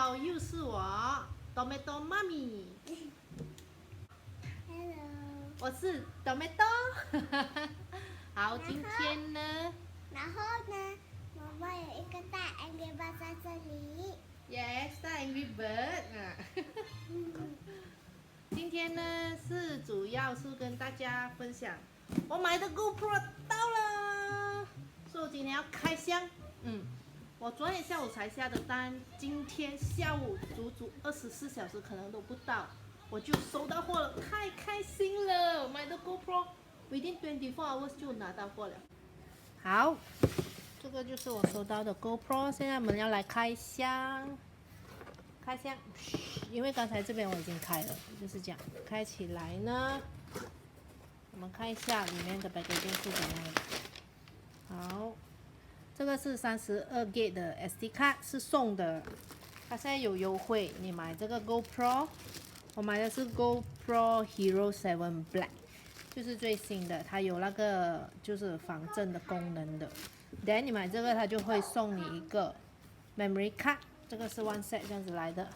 好，又是我，Tomato 妈咪。Hello。我是 Tomato。好，今天呢？然后呢，妈妈有一个大 Angry Bird 在这里。Yes，大 Angry Bird 啊。今天呢是主要是跟大家分享，我买的 GoPro 到了，所以我今天要开箱。我昨天下午才下的单，今天下午足足24小时可能都不到，我就收到货了，太开心了！我买的 GoPro within 24 hours 就拿到货了。好，这个就是我收到的 GoPro， 现在我们要来开箱。开箱，因为刚才这边我已经开了，就是这样。开起来呢，我们看一下里面的 packaging 是怎样的。好，这个是32G 的 SD 卡，是送的。它现在有优惠，你买这个 GoPro， 我买的是 GoPro Hero 7 Black， 就是最新的，它有那个就是防震的功能的。等你买这个，它就会送你一个 memory card。这个是 one set 这样子来的。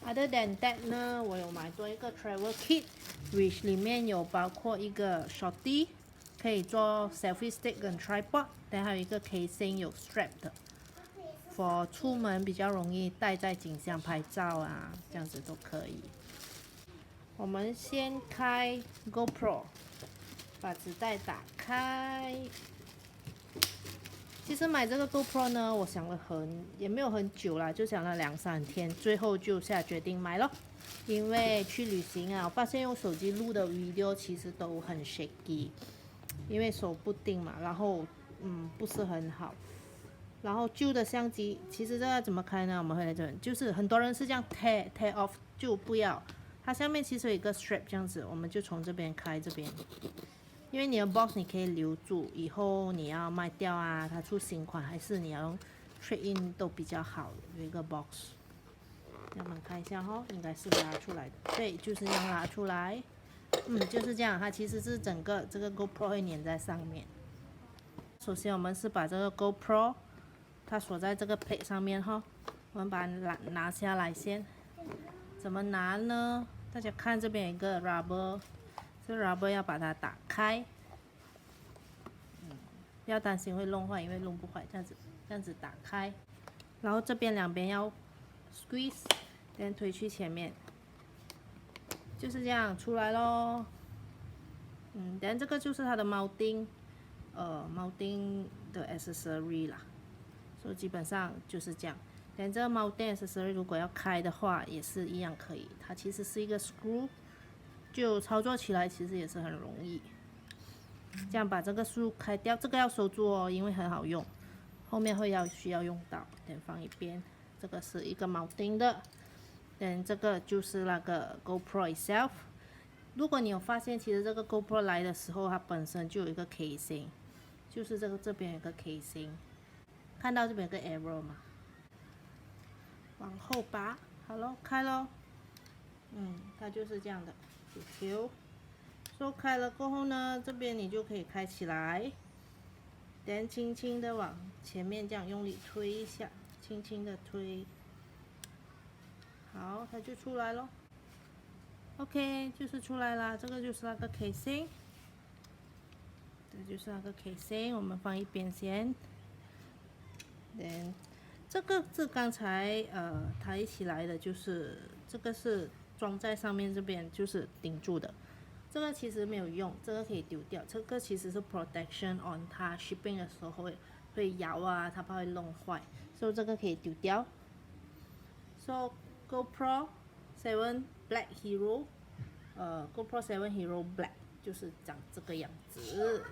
Other than that 呢，我有买多一个 travel kit，which 里面有包括一个 shorty， 可以做 selfie stick 跟 tripod， 但还有一个 casing 有 strap 的 ，for 出门比较容易带在颈项拍照啊，这样子都可以。我们先开 GoPro， 把纸袋打开。其实买这个 GoPro 呢，我想了也没有很久啦，就想了2-3天，最后就下决定买咯。因为去旅行啊，我发现用手机录的 video 其实都很 shaky， 因为手不定嘛，然后不是很好。然后旧的相机，其实这个怎么开呢？我们会来这边，就是很多人是这样 tear off 就不要，它下面其实有一个 strap 这样子，我们就从这边开这边。因为你的 box 你可以留住，以后你要卖掉啊，它出新款还是你要用 trade in 都比较好，有一个 box。让我们看一下哈，应该是拉出来的，对，就是这样拉出来。就是这样，它其实是整个这个 GoPro 会粘在上面。首先我们是把这个 GoPro 它锁在这个 plate 上面哈，我们把它拿下来先。怎么拿呢？大家看这边有一个 rubber。这 rubber 要把它打开，不要担心会弄坏，因为弄不坏，这样子打开，然后这边两边要 squeeze， then 推去前面，就是这样出来咯。then 这个就是它的铆钉的 accessory 啦，所以基本上就是这样。then 这个铆钉 accessory 如果要开的话，也是一样可以，它其实是一个 screw。就操作起来其实也是很容易，这样把这个束开掉，这个要收住哦，因为很好用，后面需要用到，等放一边。这个是一个铆钉的，等这个就是那个 GoPro itself。如果你有发现，其实这个 GoPro 来的时候，它本身就有一个 casing， 就是这边有一个 casing， 看到这边有个 arrow 嘛，往后拔，好咯，开咯。它就是这样的。收开了过后呢，这边你就可以开起来，等轻轻的往前面这样用力推一下，轻轻的推，好，它就出来咯。OK， 就是出来啦，这个就是那个 casing， 这就是那个 casing， 我们放一边先。这个是刚才抬起来的，就是这个是装在上面这边，就是顶住的。这个其实没有用，这个可以丢掉。这个其实是 protection on 它 shipping 的时候会摇啊，它怕会弄坏，所以这个可以丢掉。So GoPro 7 Black Hero， GoPro 7 Hero Black 就是长这个样子。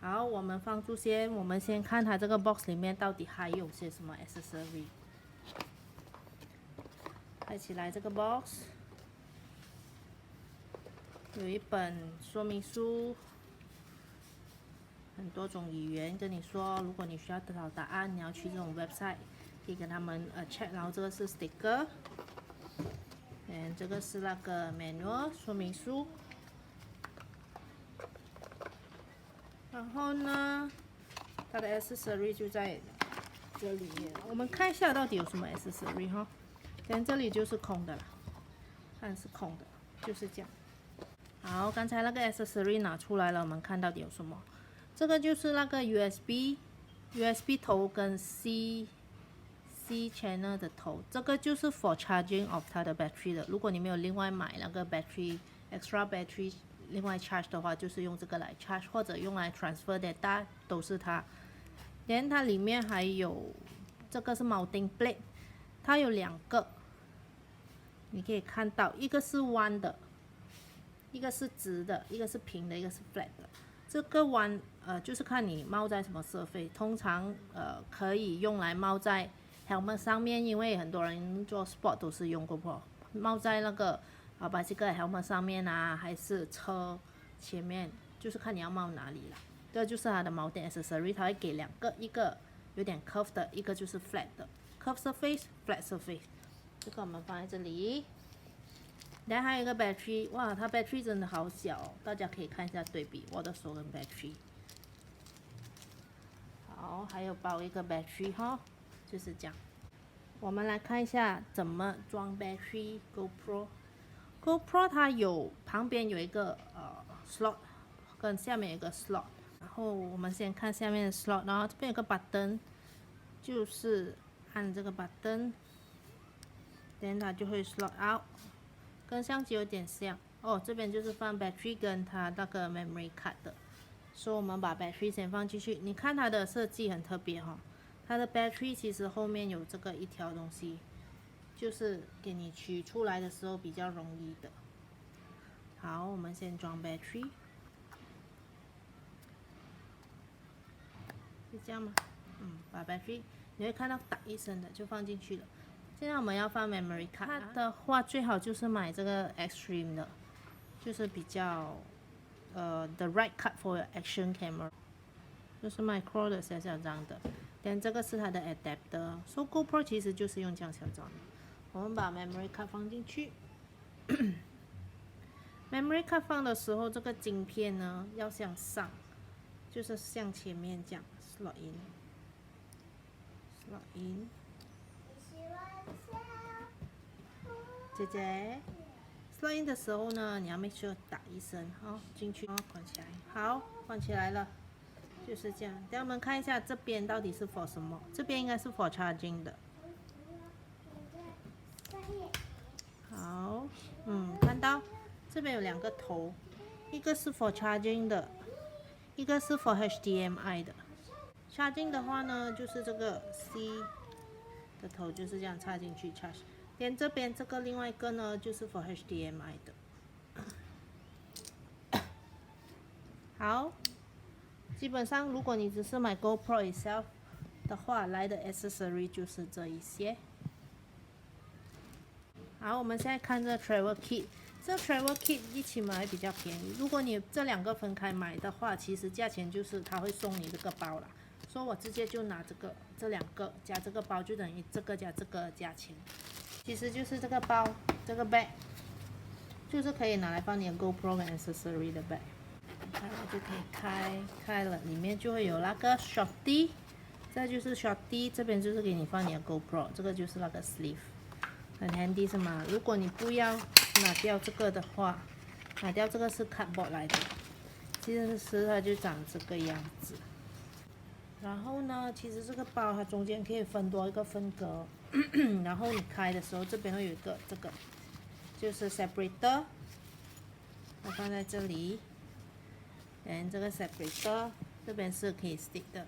好，我们放住先，我们先看它这个 box 里面到底还有些什么 accessory。开起来这个 box。有一本说明书，很多种语言跟你说，如果你需要得到答案，你要去这种 website， 可以跟他们check。然后这个是 sticker， 这个是那个 manual 说明书。然后呢，它的 accessory 就在这里面，我们看一下到底有什么 accessory 哈。但这里就是空的了，看是空的，就是这样。好，刚才那个 accessory 拿出来了，我们看到底有什么？这个就是那个 USB 头跟 C channel 的头，这个就是 for charging of 它的 battery 的。如果你没有另外买那个 extra battery 另外 charge 的话，就是用这个来 charge， 或者用来 transfer data 都是它。连它里面还有这个是 mounting plate， 它有2个，你可以看到，一个是弯的，一个是直的，一个是平的，一个是 flat 的。这个弯就是看你帽在什么surface，通常可以用来帽在 helmet 上面，因为很多人做 sport 都是用 GoPro 帽在那个bicycle helmet 上面啊，还是车前面，就是看你要帽哪里啦。这就是它的mounting accessory， 它会给2个，一个有点 curve 的，一个就是 flat 的 curve surface、flat surface。这个我们放在这里。然后还有一个 battery， 哇，它 battery 真的好小哦，大家可以看一下对比我的手跟 battery。好，还有包一个 battery 哈，就是这样。我们来看一下怎么装 battery GoPro。GoPro 它旁边有一个slot， 跟下面有一个 slot。然后我们先看下面的 slot， 然后这边有个 button， 就是按这个 button， then 它就会 slot out， 跟相机有点像哦。这边就是放 battery 跟它那个 memory card 的，所以我们把 battery 先放进去。你看它的设计很特别哈，它的 battery 其实后面有这个一条东西，就是给你取出来的时候比较容易的。好，我们先装 battery。是这样吗？把 battery 你会看到打一声的就放进去了。现在我们要放 memory card， 它的话最好就是买这个 extreme 的，就是比较the right cut for your action camera， 就是 micro 的小小张的。但这个是它的 adapter，so GoPro 其实就是用这样小张的。我们把 memory card 放进去。memory card 放的时候，这个晶片呢要向上，就是向前面这样。slot in， 姐姐 slot in 的时候呢，你要 make sure 打一声，好进去，好关起来，好关起来了，就是这样。等下我们看一下这边到底是 for 什么，这边应该是 for charging 的。好，看到这边有2个头，一个是 for charging 的，一个是 for HDMI 的。charging 的话呢，就是这个 C 的头就是这样插进去 charge。连这边这个另外一个呢，就是 for HDMI 的。好，基本上如果你只是买 GoPro itself 的话，来的 accessory 就是这一些。好，我们现在看这 travel kit。这 travel kit 一起买比较便宜。如果你这2个分开买的话，其实价钱就是它会送你这个包啦。所以我直接就拿这2个加这个包，就等于这个加这个价钱。其实就是这个包，这个 bag， 就是可以拿来放你的 GoPro 跟 accessory 的 bag。看我就可以开了，里面就会有那个 shorty， 这就是 shorty， 这边就是给你放你的 GoPro， 这个就是那个 sleeve， 很 handy 是吗？如果你不要拿掉这个的话，拿掉这个是 cardboard 来的，其实它就长这个样子。然后呢，其实这个包它中间可以分多一个分隔，然后你开的时候这边会有一个这个，就是 separator， 我放在这里，这个 separator 这边是可以 stick 的，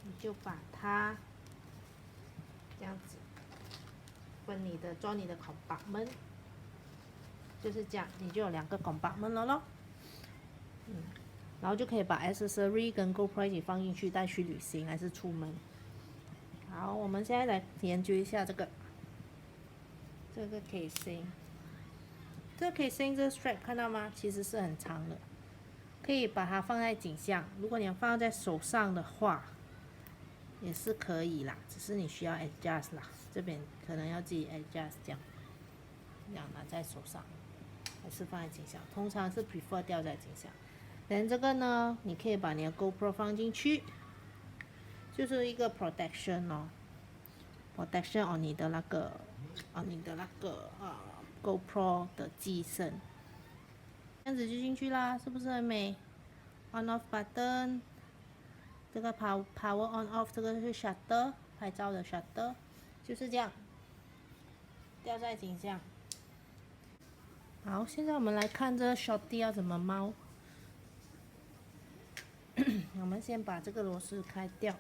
你就把它这样子分做你的 compartment， 就是这样，你就有2个 compartment 了咯。然后就可以把 accessory 跟 GoPro 一起放进去，带去旅行还是出门。好，我们现在来研究一下这个 casing。这个 casing 这个 strap 看到吗？其实是很长的，可以把它放在颈项。如果你要放在手上的话，也是可以啦，只是你需要 adjust 啦。这边可能要自己 adjust 这样拿在手上，还是放在颈项？通常是 prefer 吊在颈项。这个呢，你可以把你的 GoPro 放进去，就是一个 protection 哦 ，protection on 你的那个GoPro 的机身，这样子就进去啦，是不是很美 ？On off button， 这个 power on off 这个是 shutter 拍照的 shutter， 就是这样，吊在颈项。好，现在我们来看这个 shorty 要怎么猫。我们先把这个螺丝开掉，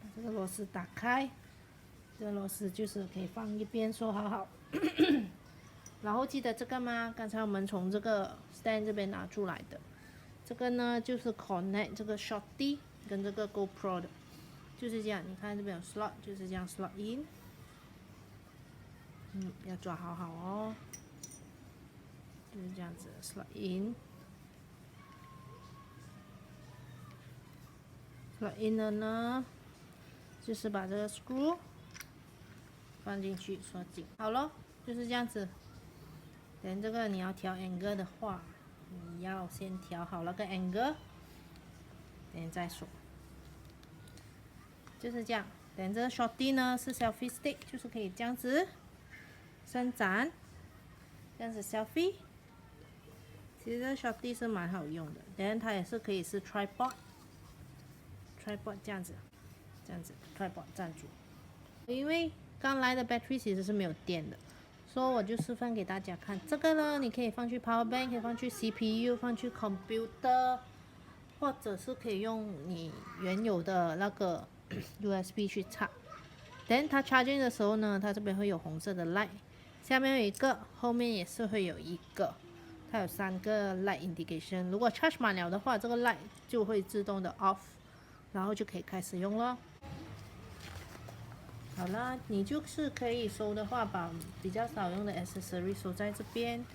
把这个螺丝打开，这个螺丝就是可以放一边收好。然后记得这个吗？刚才我们从这个 stand 这边拿出来的，这个呢就是 connect 这个 shorty 跟这个 GoPro 的，就是这样。你看这边有 slot， 就是这样 slot in， 要抓好哦，就是这样子 slot in。slot in 了呢，就是把这个 screw 放进去，锁紧，好咯，就是这样子。等这个你要调 angle 的话，你要先调好那个 angle， 等再锁，就是这样。等这个 shorty 呢是 selfie stick， 就是可以这样子伸展，这样子 selfie。其实这 shorty 是蛮好用的，等它也是可以是 tripod 这样子 tripod 站住。因为刚来的 battery 其实是没有电的。所以我就示范给大家看，这个呢，你可以放去 power bank， 可以放去 CPU， 放去 computer， 或者是可以用你原有的那个 USB 去插。等它 charging 的时候呢，它这边会有红色的 light， 下面有一个，后面也是会有一个，它有3个 light indication。如果 charge 满了的话，这个 light 就会自动的 off， 然后就可以开始用咯。好啦，你就是可以收的话，把比较少用的 accessory 收在这边，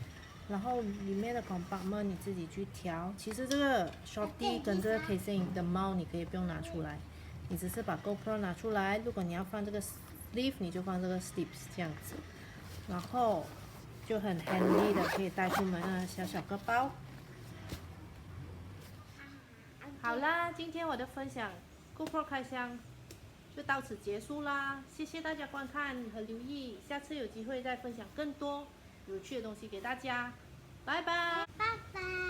然后里面的 compartment 你自己去调。其实这个 shorty 跟这个 casing 的猫你可以不用拿出来，你只是把 GoPro 拿出来。如果你要放这个 sleeve， 你就放这个 sleeves 这样子，然后就很 handy 的可以带出门啊，小个包。好啦，今天我的分享 GoPro 开箱就到此结束啦，谢谢大家观看和留意，下次有机会再分享更多有趣的东西给大家，拜拜。拜拜。